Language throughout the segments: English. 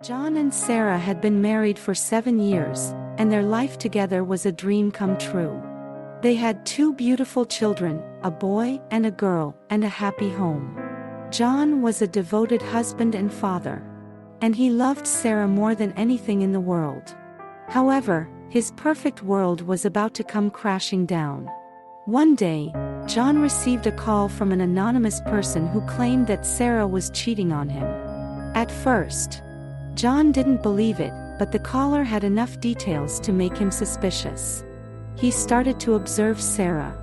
John and Sarah had been married for 7 years, and their life together was a dream come true. They had 2 beautiful children, a boy and a girl, and a happy home. John was a devoted husband and father, and he loved Sarah more than anything in the world. However, his perfect world was about to come crashing down. One day, John received a call from an anonymous person who claimed that Sarah was cheating on him. At first, John didn't believe it, but the caller had enough details to make him suspicious. He started to observe Sarah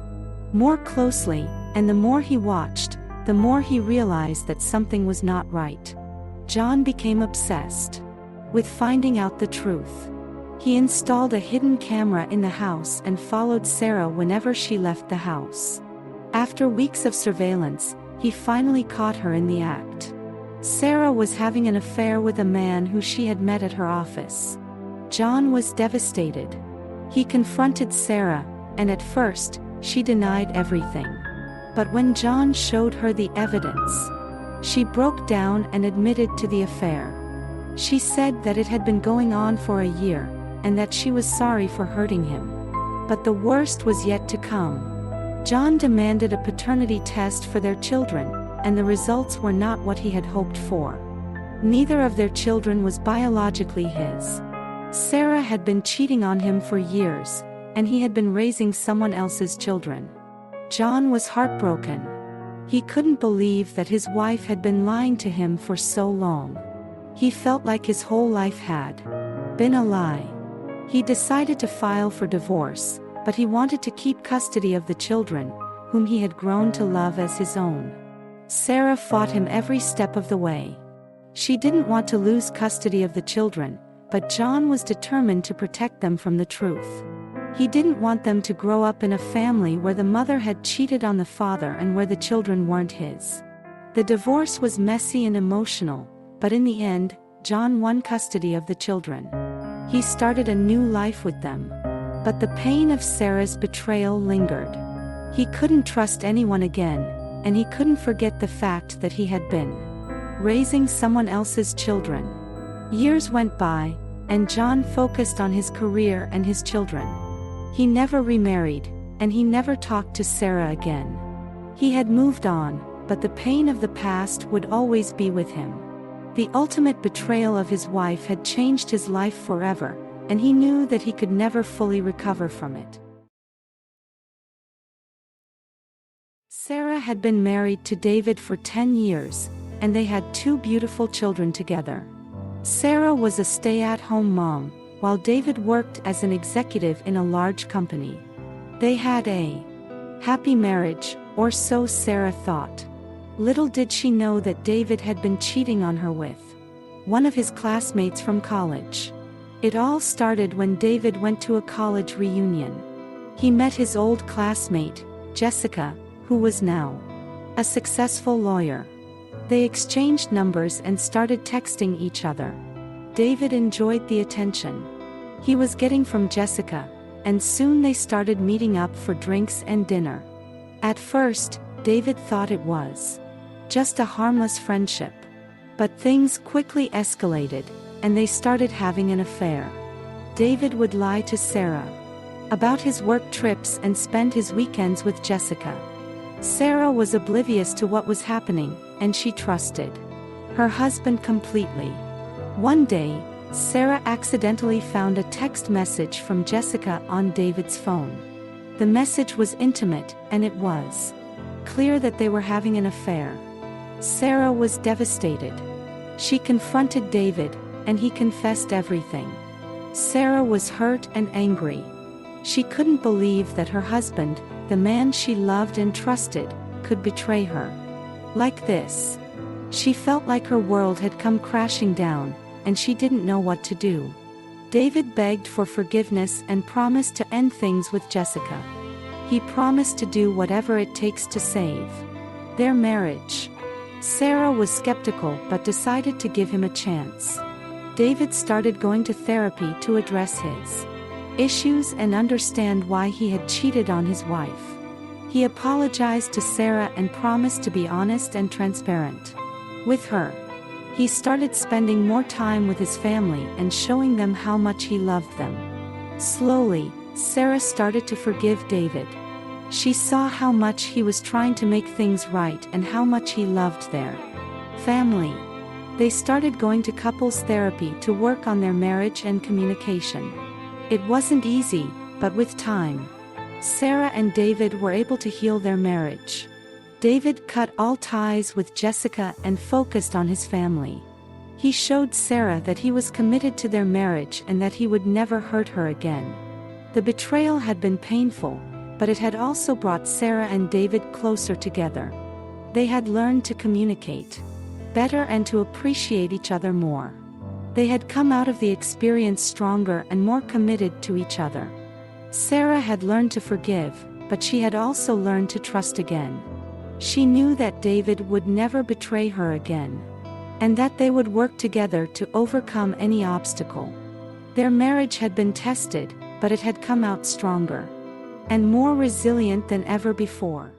more closely, and the more he watched, the more he realized that something was not right. John became obsessed with finding out the truth. He installed a hidden camera in the house and followed Sarah whenever she left the house. After weeks of surveillance, he finally caught her in the act. Sarah was having an affair with a man who she had met at her office. John was devastated. He confronted Sarah, and at first, she denied everything. But when John showed her the evidence, she broke down and admitted to the affair. She said that it had been going on for a year, and that she was sorry for hurting him. But the worst was yet to come. John demanded a paternity test for their children, and the results were not what he had hoped for. Neither of their children was biologically his. Sarah had been cheating on him for years, and he had been raising someone else's children. John was heartbroken. He couldn't believe that his wife had been lying to him for so long. He felt like his whole life had been a lie. He decided to file for divorce, but he wanted to keep custody of the children, whom he had grown to love as his own. Sarah fought him every step of the way. She didn't want to lose custody of the children, but John was determined to protect them from the truth. He didn't want them to grow up in a family where the mother had cheated on the father and where the children weren't his. The divorce was messy and emotional, but in the end, John won custody of the children. He started a new life with them. But the pain of Sarah's betrayal lingered. He couldn't trust anyone again, and he couldn't forget the fact that he had been raising someone else's children. Years went by, and John focused on his career and his children. He never remarried, and he never talked to Sarah again. He had moved on, but the pain of the past would always be with him. The ultimate betrayal of his wife had changed his life forever, and he knew that he could never fully recover from it. Sarah had been married to David for 10 years, and they had 2 beautiful children together. Sarah was a stay-at-home mom, while David worked as an executive in a large company. They had a happy marriage, or so Sarah thought. Little did she know that David had been cheating on her with one of his classmates from college. It all started when David went to a college reunion. He met his old classmate, Jessica, who was now a successful lawyer. They exchanged numbers and started texting each other. David enjoyed the attention he was getting from Jessica, and soon they started meeting up for drinks and dinner. At first, David thought it was just a harmless friendship. But things quickly escalated, and they started having an affair. David would lie to Sarah about his work trips and spend his weekends with Jessica. Sarah was oblivious to what was happening, and she trusted her husband completely. One day, Sarah accidentally found a text message from Jessica on David's phone. The message was intimate, and it was clear that they were having an affair. Sarah was devastated. She confronted David, and he confessed everything. Sarah was hurt and angry. She couldn't believe that her husband, the man she loved and trusted, could betray her like this. She felt like her world had come crashing down, and she didn't know what to do. David begged for forgiveness and promised to end things with Jessica. He promised to do whatever it takes to save their marriage. Sarah was skeptical but decided to give him a chance. David started going to therapy to address his issues and understand why he had cheated on his wife. He apologized to Sarah and promised to be honest and transparent with her. He started spending more time with his family and showing them how much he loved them. Slowly, Sarah started to forgive David. She saw how much he was trying to make things right and how much he loved their family. They started going to couples therapy to work on their marriage and communication. It wasn't easy, but with time, Sarah and David were able to heal their marriage. David cut all ties with Jessica and focused on his family. He showed Sarah that he was committed to their marriage and that he would never hurt her again. The betrayal had been painful, but it had also brought Sarah and David closer together. They had learned to communicate better and to appreciate each other more. They had come out of the experience stronger and more committed to each other. Sarah had learned to forgive, but she had also learned to trust again. She knew that David would never betray her again, and that they would work together to overcome any obstacle. Their marriage had been tested, but it had come out stronger and more resilient than ever before.